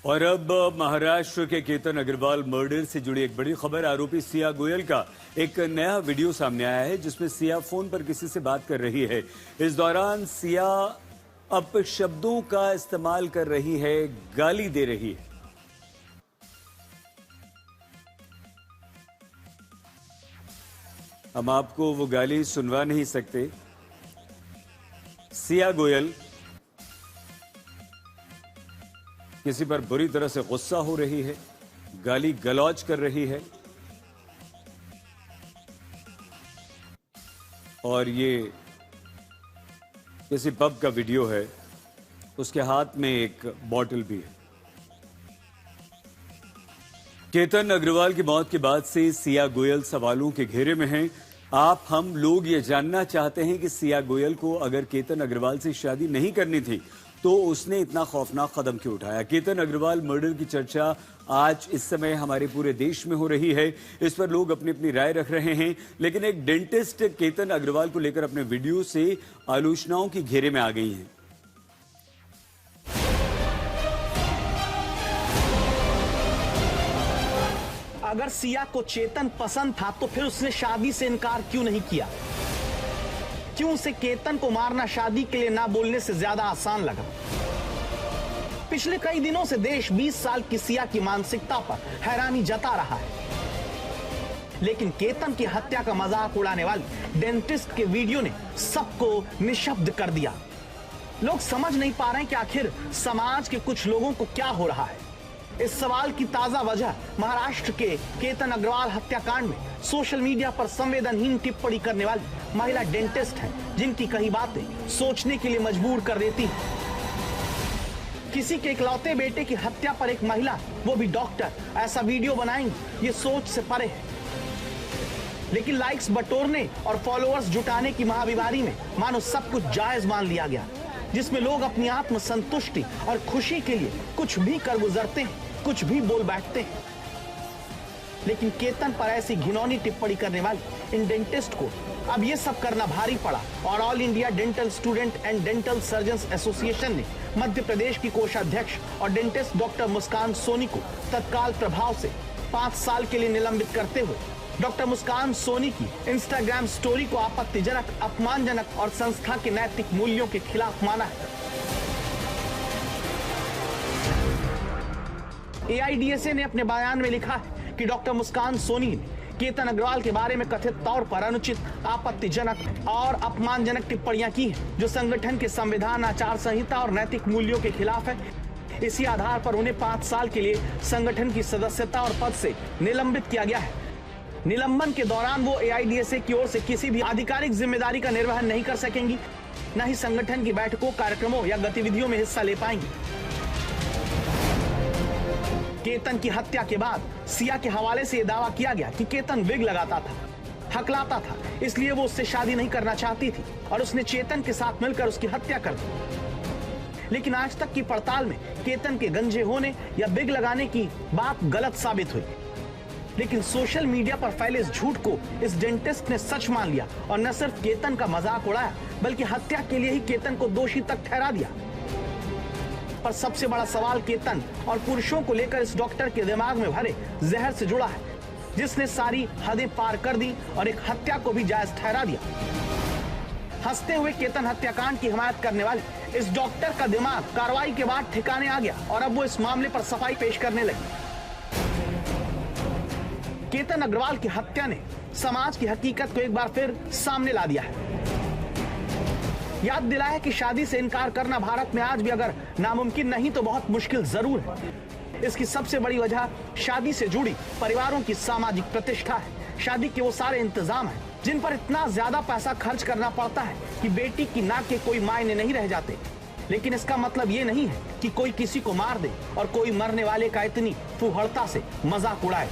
और अब महाराष्ट्र के केतन अग्रवाल मर्डर से जुड़ी एक बड़ी खबर। आरोपी सिया गोयल का एक नया वीडियो सामने आया है जिसमें सिया फोन पर किसी से बात कर रही है। इस दौरान सिया अपशब्दों का इस्तेमाल कर रही है, गाली दे रही है। हम आपको वो गाली सुनवा नहीं सकते। सिया गोयल किसी पर बुरी तरह से गुस्सा हो रही है, गाली गलौज कर रही है और ये किसी पब का वीडियो है। उसके हाथ में एक बॉटल भी है। केतन अग्रवाल की मौत के बाद से सिया गोयल सवालों के घेरे में हैं। हम लोग ये जानना चाहते हैं कि सिया गोयल को अगर केतन अग्रवाल से शादी नहीं करनी थी तो उसने इतना खौफनाक कदम क्यों उठाया। केतन अग्रवाल मर्डर की चर्चा आज इस समय हमारे पूरे देश में हो रही है। इस पर लोग अपनी अपनी राय रख रहे हैं, लेकिन एक डेंटिस्ट केतन अग्रवाल को लेकर अपने वीडियो से आलोचनाओं के घेरे में आ गई हैं। अगर सिया को चेतन पसंद था तो फिर उसने शादी से इनकार क्यों नहीं किया? क्यों उसे केतन को मारना शादी के लिए ना बोलने से ज्यादा आसान लगा? पिछले कई दिनों से देश 20 साल की सिया की मानसिकता पर हैरानी जता रहा है, लेकिन केतन की हत्या का मजाक उड़ाने वाले डेंटिस्ट के वीडियो ने सबको निशब्द कर दिया। लोग समझ नहीं पा रहे हैं कि आखिर समाज के कुछ लोगों को क्या हो रहा है। इस सवाल की ताजा वजह महाराष्ट्र के केतन अग्रवाल हत्याकांड में सोशल मीडिया पर संवेदनहीन टिप्पणी करने वाली महिला डेंटिस्ट है, जिनकी कई बातें सोचने के लिए मजबूर कर देती हैं। किसी के इकलौते बेटे की हत्या पर एक महिला, वो भी डॉक्टर, ऐसा वीडियो बनाएंगी, ये सोच से परे है। लेकिन लाइक्स बटोरने और फॉलोअर्स जुटाने की महाबीमारी में मानो सब कुछ जायज मान लिया गया, जिसमें लोग अपनी आत्म संतुष्टि और खुशी के लिए कुछ भी कर गुजरते हैं, कुछ भी बोल बैठते हैं। लेकिन केतन पर ऐसी घिनौनी टिप्पणी करने वाले इन डेंटिस्ट को अब ये सब करना भारी पड़ा और all India dental student and dental surgeons association ने मध्य प्रदेश की कोषाध्यक्ष और डेंटिस्ट डॉक्टर मुस्कान सोनी को तत्काल प्रभाव से 5 साल के लिए निलंबित करते हुए डॉक्टर मुस्कान सोनी की इंस्टाग्राम स्टोरी को आपत्तिजनक, अपमानजनक और संस्था के नैतिक मूल्यों के खिलाफ माना है। एआईडीएसए ने अपने बयान में लिखा है कि डॉक्टर मुस्कान सोनी ने केतन अग्रवाल के बारे में कथित तौर पर अनुचित, आपत्तिजनक और अपमानजनक टिप्पणियां की हैं, जो संगठन के संविधान, आचार संहिता और नैतिक मूल्यों के खिलाफ है। इसी आधार पर उन्हें 5 साल के लिए संगठन की सदस्यता और पद से निलंबित किया गया है। निलंबन के दौरान वो एआईडीएसए की ओर से किसी भी आधिकारिक जिम्मेदारी का निर्वहन नहीं कर सकेंगी, न ही संगठन की बैठकों, कार्यक्रमों या गतिविधियों में हिस्सा ले पाएंगी। केतन की हत्या के बाद सिया के हवाले से यह दावा किया गया कि केतन विग लगाता था, हकलाता था, इसलिए वो उससे शादी नहीं करना चाहती थी और उसने चेतन के साथ मिलकर उसकी हत्या कर दी। लेकिन आज तक की पड़ताल में केतन के गंजे होने या बिग लगाने की बात गलत साबित हुई। लेकिन सोशल मीडिया पर फैले इस झूठ को इस डेंटिस्ट ने सच मान लिया और न सिर्फ केतन का मजाक उड़ाया, बल्कि हत्या के लिए ही केतन को दोषी तक ठहरा दिया। पर सबसे बड़ा सवाल केतन और पुरुषों को लेकर इस डॉक्टर के दिमाग में भरे जहर से जुड़ा है, जिसने सारी हदें पार कर दी और एक हत्या को भी जायज ठहरा दिया। हंसते हुए केतन हत्याकांड की हिमायत करने वाले इस डॉक्टर का दिमाग कार्रवाई के बाद ठिकाने आ गया और अब वो इस मामले पर सफाई पेश करने लगी। केतन अग्रवाल की हत्या ने समाज की हकीकत को एक बार फिर सामने ला दिया है। याद दिलाया कि शादी से इनकार करना भारत में आज भी अगर नामुमकिन नहीं तो बहुत मुश्किल जरूर है। इसकी सबसे बड़ी वजह शादी से जुड़ी परिवारों की सामाजिक प्रतिष्ठा है। शादी के वो सारे इंतजाम हैं जिन पर इतना ज्यादा पैसा खर्च करना पड़ता है कि बेटी की नाक के कोई मायने नहीं रह जाते। लेकिन इसका मतलब ये नहीं है कि कोई किसी को मार दे और कोई मरने वाले का इतनी फुहड़ता से मजाक उड़ाए।